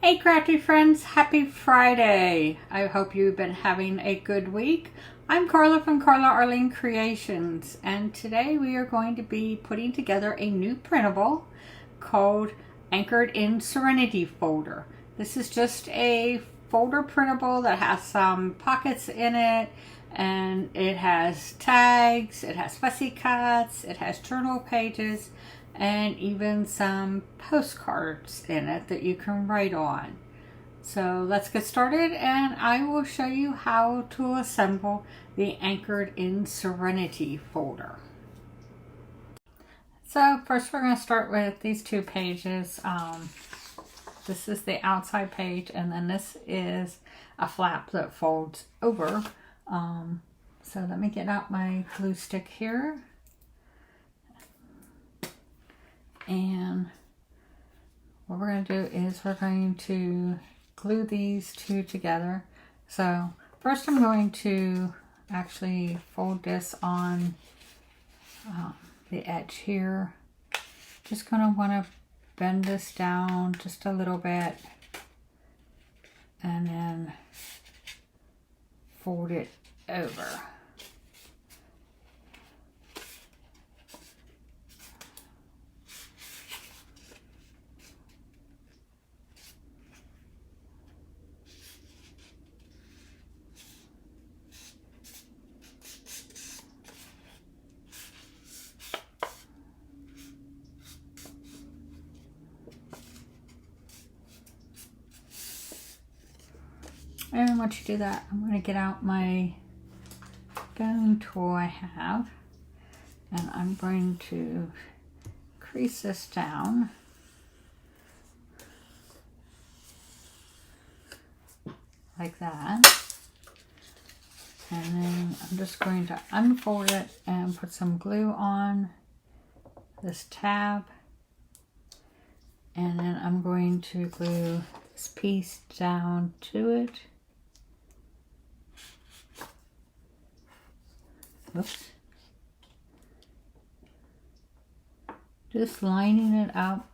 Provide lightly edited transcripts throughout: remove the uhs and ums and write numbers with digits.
Hey crafty friends, happy Friday. I hope you've been having a good week. I'm Carla from Carla Arlene Creations, and today we are going to be putting together a new printable called Anchored in Serenity folder. This is just a folder printable that has some pockets in it, and it has tags, it has fussy cuts, it has journal pages, and even some postcards in it that you can write on. So let's get started, and I will show you how to assemble the Anchored in Serenity folder. So first we're going to start with these two pages. This is the outside page, and then this is a flap that folds over. So let me get out my glue stick here. And what we're going to do is we're going to glue these two together. So first I'm going to actually fold this on the edge here. Just going to want to bend this down just a little bit and then fold it over. And once you do that, I'm going to get out my bone tool I have, and I'm going to crease this down like that. And then I'm just going to unfold it and put some glue on this tab. And then I'm going to glue this piece down to it. Oops. Just lining it up.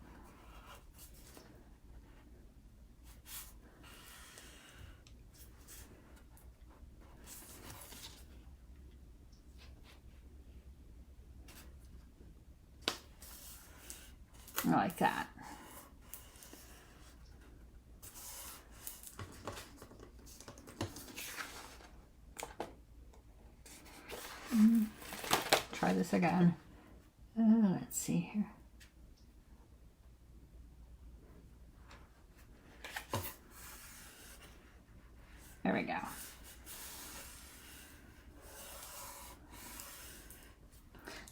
Like that. Try this again. Let's see here. There we go.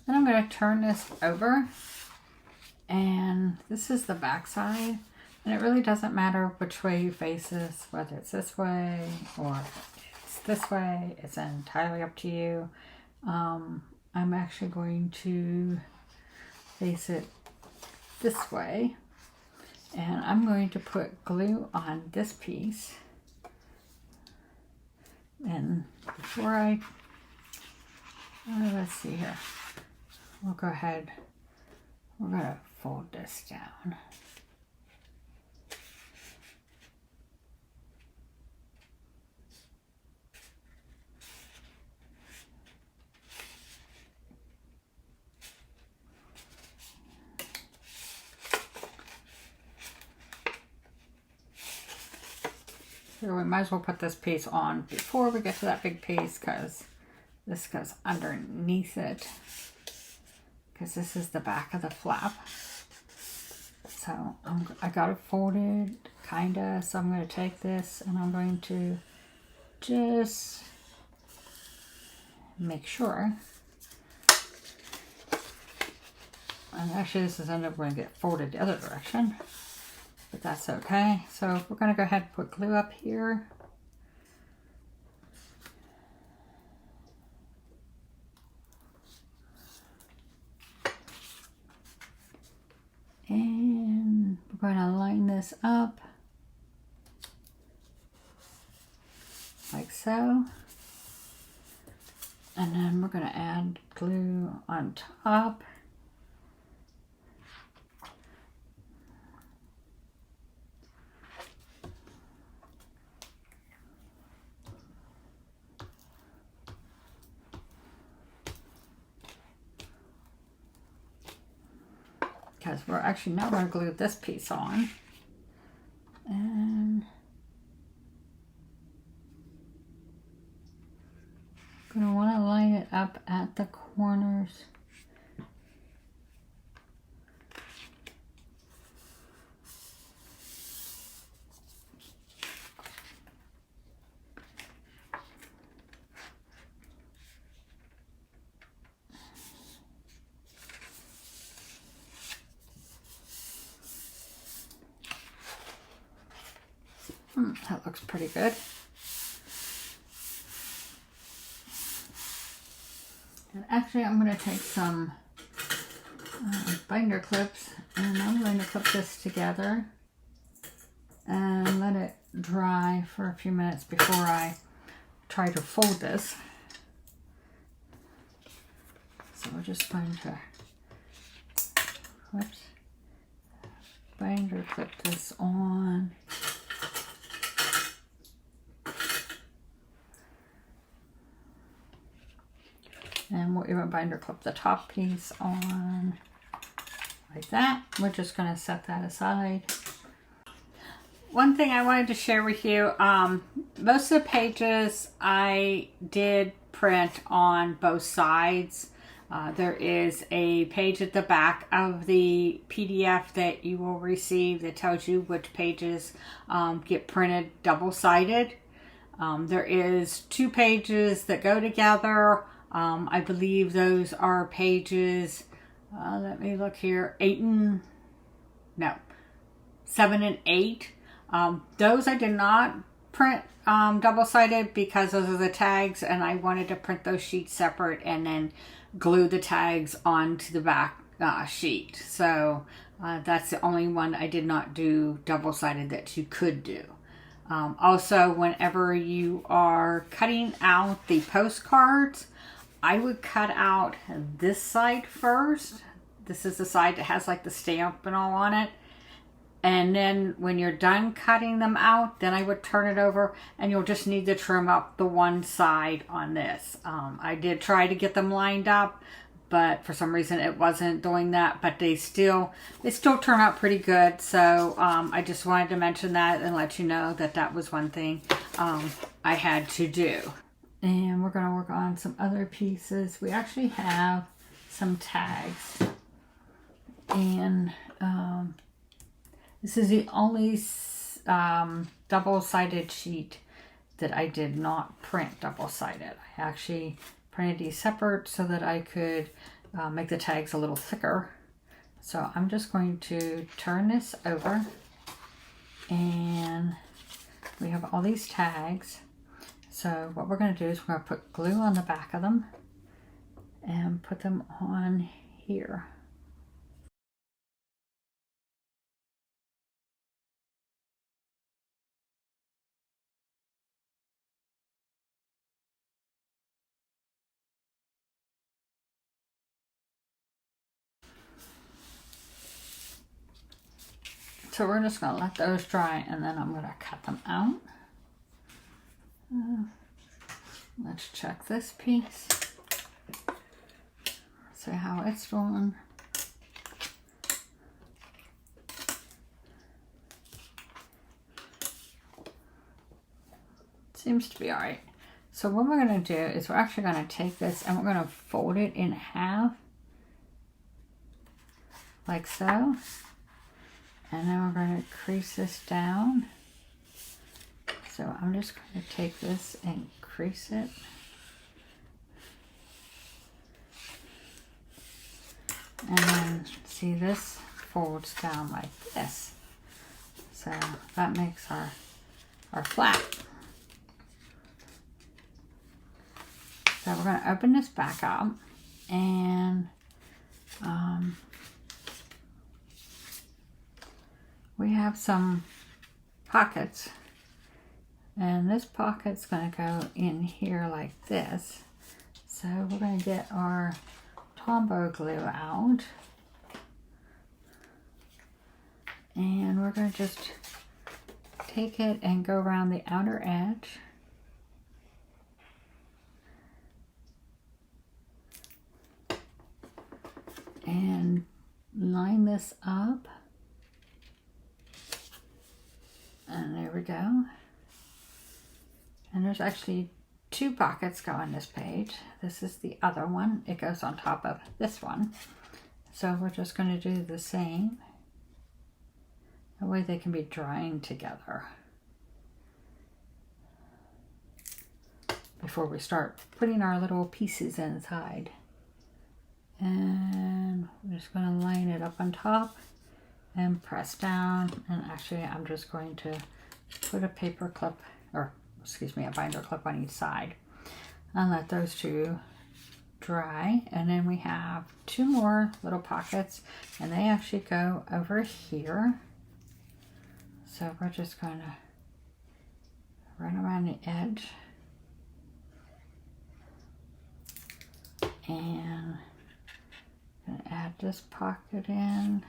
Then I'm going to turn this over, and this is the back side, and it really doesn't matter which way you face this, whether it's this way or it's this way. It's entirely up to you. I'm actually going to face it this way, and I'm going to put glue on this piece. And before let's see here, we'll go ahead, we're going to fold this down. So we might as well put this piece on before we get to that big piece, because this goes underneath it, because this is the back of the flap. So I got it folded kinda, so I'm going to take this and I'm going to just make sure. And actually this is going to get folded the other direction, but that's okay. So we're going to go ahead and put glue up here. And we're going to line this up like so. And then we're going to add glue on top. because we're actually now going to glue this piece on. And I'm going to want to line it up at the corners. That looks pretty good. And actually I'm going to take some binder clips and I'm going to clip this together and let it dry for a few minutes before I try to fold this. So we're just going to binder clip this on. And we'll even binder clip the top piece on like that. We're just going to set that aside. One thing I wanted to share with you, most of the pages I did print on both sides. There is a page at the back of the PDF that you will receive that tells you which pages get printed double-sided. There is 2 pages that go together. I believe those are pages, let me look here, 7 and 8. Those I did not print double-sided because those are the tags and I wanted to print those sheets separate and then glue the tags onto the back sheet. So that's the only one I did not do double-sided that you could do. Also, whenever you are cutting out the postcards, I would cut out this side first. This is the side that has like the stamp and all on it. And then when you're done cutting them out, then I would turn it over and you'll just need to trim up the one side on this. I did try to get them lined up, but for some reason it wasn't doing that, but they still turn out pretty good. So I just wanted to mention that and let you know that that was one thing I had to do. And we're going to work on some other pieces. We actually have some tags. And this is the only double-sided sheet that I did not print double-sided. I actually printed these separate so that I could make the tags a little thicker. So I'm just going to turn this over. And we have all these tags. So what we're going to do is we're going to put glue on the back of them and put them on here. So we're just going to let those dry and then I'm going to cut them out. Let's check this piece. See how it's doing. Seems to be alright. So what we're going to do is we're actually going to take this and we're going to fold it in half. Like so. And then we're going to crease this down. So I'm just going to take this and crease it. And then see, this folds down like this. So that makes our flap. So we're going to open this back up and we have some pockets. And this pocket's going to go in here like this. So we're going to get our Tombow glue out. And we're going to just take it and go around the outer edge. And line this up. And there we go. And there's actually 2 pockets go on this page. This is the other one. It goes on top of this one. So we're just going to do the same. That way they can be drying together before we start putting our little pieces inside. And we're just going to line it up on top and press down. And actually I'm just going to put a paper clip, or excuse me, a binder clip on each side, and let those 2 dry. And then we have 2 more little pockets, and they actually go over here. So we're just going to run around the edge and gonna add this pocket in.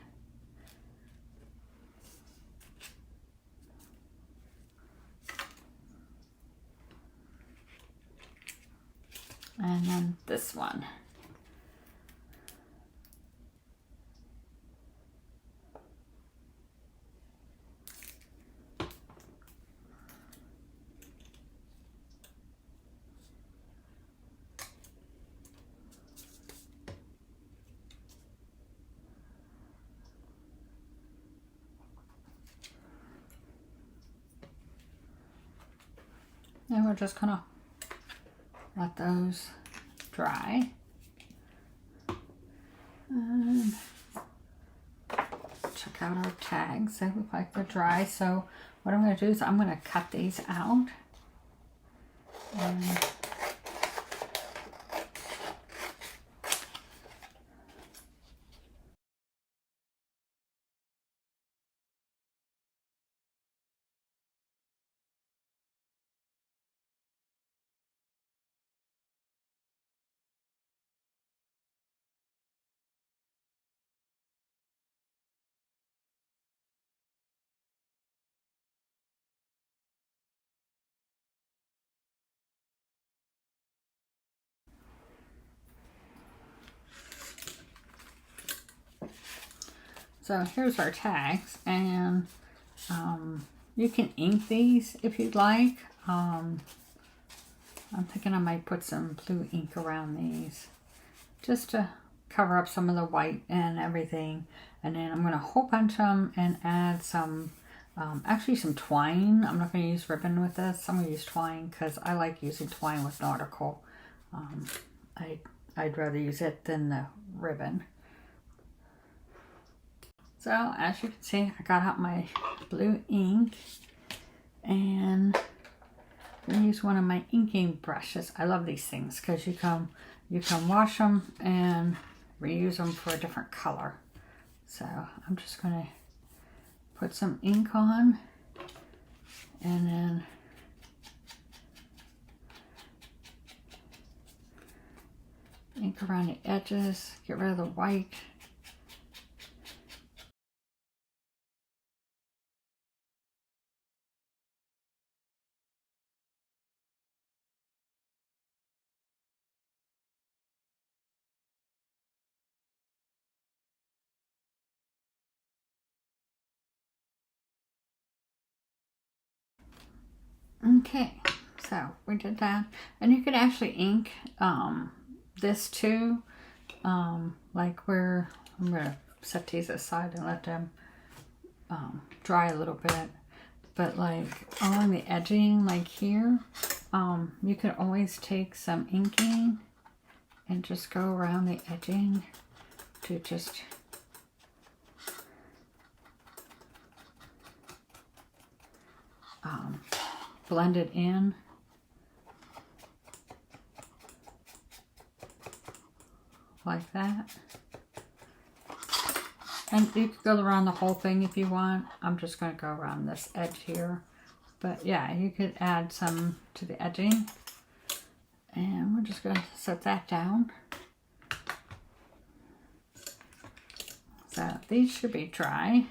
And then this one. And we're just gonna let those dry. And check out our tags. They look like they're dry. So what I'm going to do is I'm going to cut these out. And so here's our tags, and you can ink these if you'd like. I'm thinking I might put some blue ink around these just to cover up some of the white and everything. And then I'm going to hole punch them and add some, actually some twine. I'm not going to use ribbon with this. I'm going to use twine because I like using twine with nautical. I'd rather use it than the ribbon. So as you can see, I got out my blue ink and I'm gonna use one of my inking brushes. I love these things because you can wash them and reuse them for a different color. So I'm just gonna put some ink on and then ink around the edges, get rid of the white. Okay, so we did that, and you could actually ink this too, like where I'm gonna set these aside and let them dry a little bit, but like along the edging, like here, you could always take some inking and just go around the edging to just blend it in. Like that. And you could go around the whole thing if you want. I'm just going to go around this edge here. But yeah, you could add some to the edging. And we're just going to set that down. So these should be dry.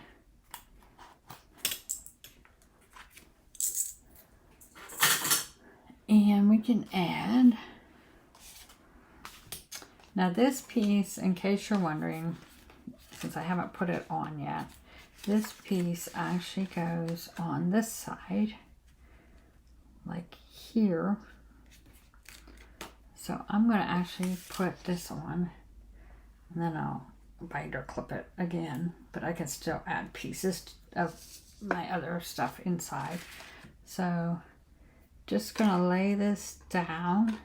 And we can add, now this piece, in case you're wondering, since I haven't put it on yet. This piece actually goes on this side, like here. So I'm going to actually put this on, and then I'll binder clip it again, but I can still add pieces of my other stuff inside. So just going to lay this down,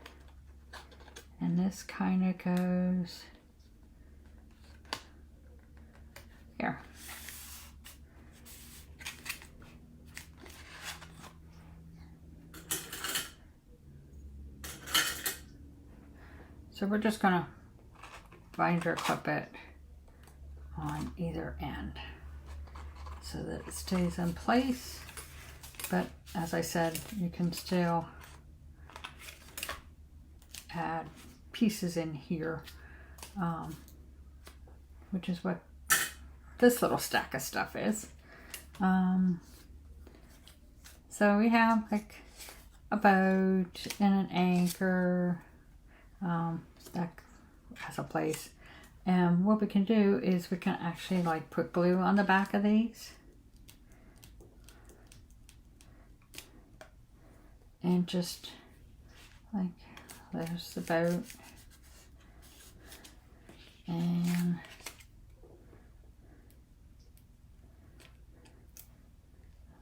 and this kind of goes here. So we're just going to binder clip it on either end so that it stays in place. But as I said, you can still add pieces in here, which is what this little stack of stuff is. So we have like a boat and an anchor that has a place, and what we can do is we can actually like put glue on the back of these and just like, there's the boat, and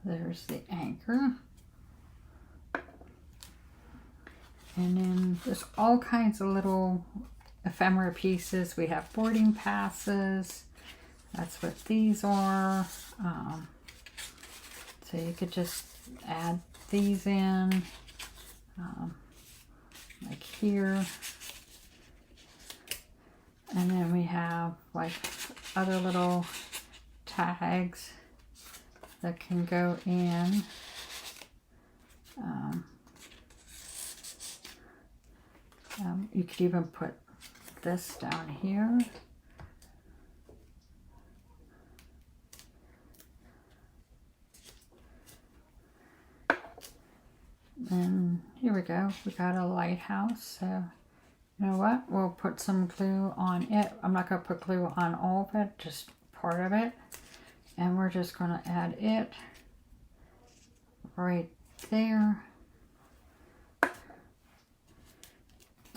there's the anchor. And then there's all kinds of little ephemera pieces. We have boarding passes. That's what these are. So you could just add these in, like here. And then we have like other little tags that can go in. You could even put this down here. And here we go. We got a lighthouse. So you know what? We'll put some glue on it. I'm not going to put glue on all of it, just part of it. And we're just going to add it right there.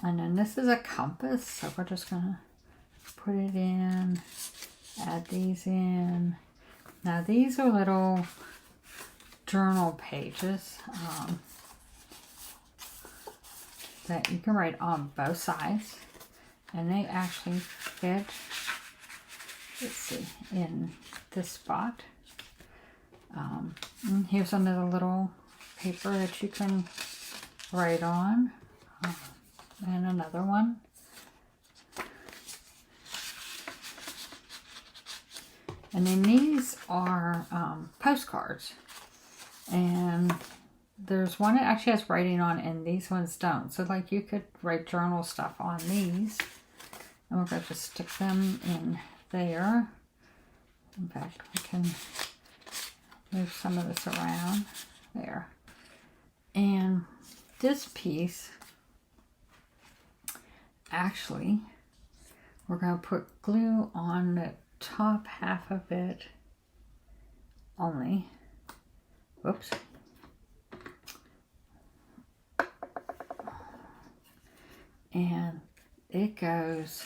And then this is a compass, so we're just going to put it in, add these in. Now these are little journal pages that you can write on both sides, and they actually fit, let's see, in this spot. And here's another little paper that you can write on. And another one. And then these are postcards. And there's one that actually has writing on, and these ones don't. So like you could write journal stuff on these. And we're going to just stick them in there. In fact, we can move some of this around there. And this piece, actually, we're going to put glue on the top half of it only. Whoops. And it goes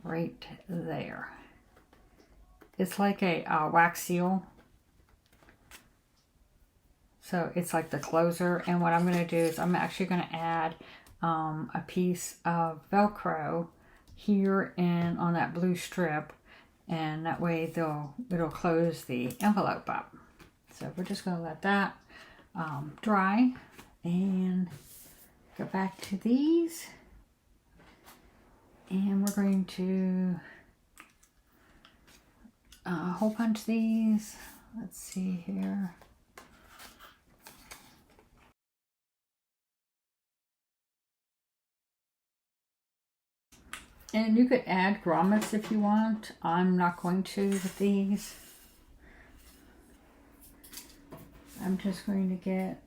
right there. It's like a wax seal. So it's like the closer, and what I'm going to do is I'm actually going to add a piece of Velcro here and on that blue strip, and that way it'll close the envelope up. So we're just going to let that dry and go back to these, and we're going to hole punch these. Let's see here. And you could add grommets if you want. I'm not going to with these. I'm just going to get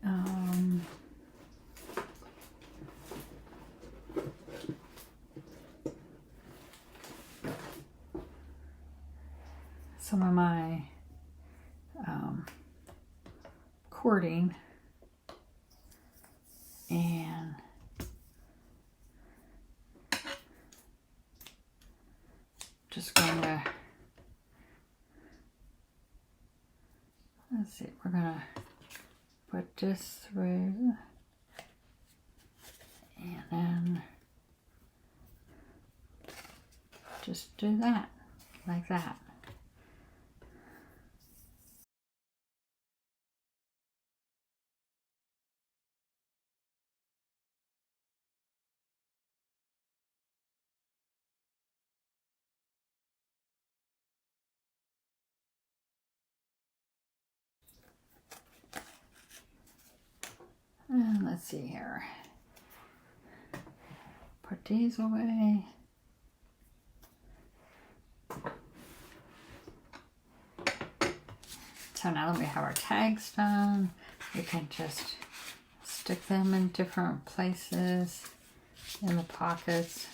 recording. And just going to, let's see, we're going to put this through and then just do that, like that. And let's see here. Put these away. So now that we have our tags done, we can just stick them in different places in the pockets.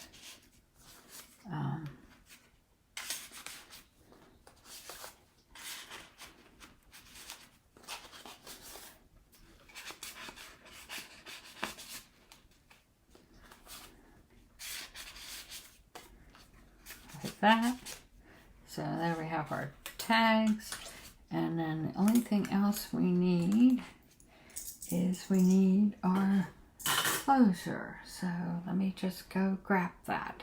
Like that. So there we have our tags. And then the only thing else we need is we need our closure. So let me just go grab that.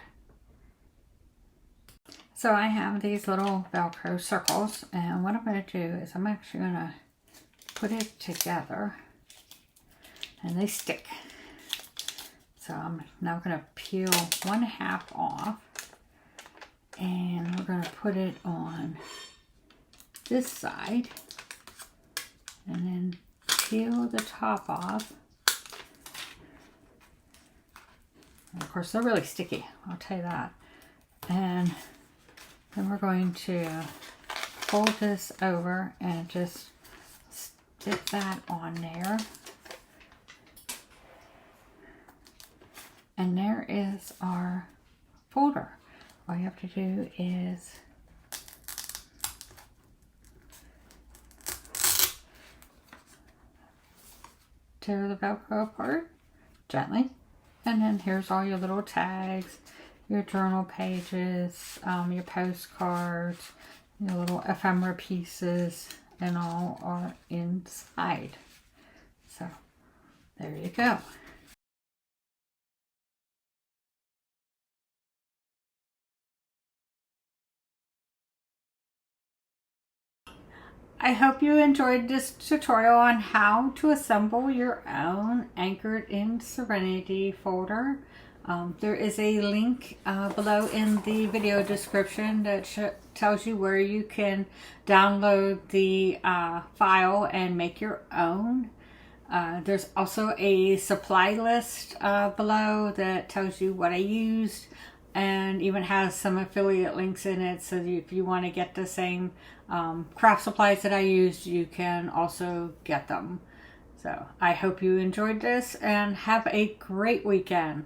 So I have these little Velcro circles, and what I'm going to do is I'm actually going to put it together, and they stick. So I'm now going to peel 1/2 off, and we're going to put it on this side, and then peel the top off. And of course, they're really sticky, I'll tell you that. And then we're going to fold this over and just stick that on there. And there is our folder. All you have to do is tear the Velcro apart gently, and then here's all your little tags, your journal pages, your postcards, your little ephemera pieces, and all are inside. So there you go. I hope you enjoyed this tutorial on how to assemble your own Anchored in Serenity folder. There is a link below in the video description that tells you where you can download the file and make your own. There's also a supply list below that tells you what I used, and even has some affiliate links in it, so if you want to get the same craft supplies that I used, you can also get them. So I hope you enjoyed this and have a great weekend.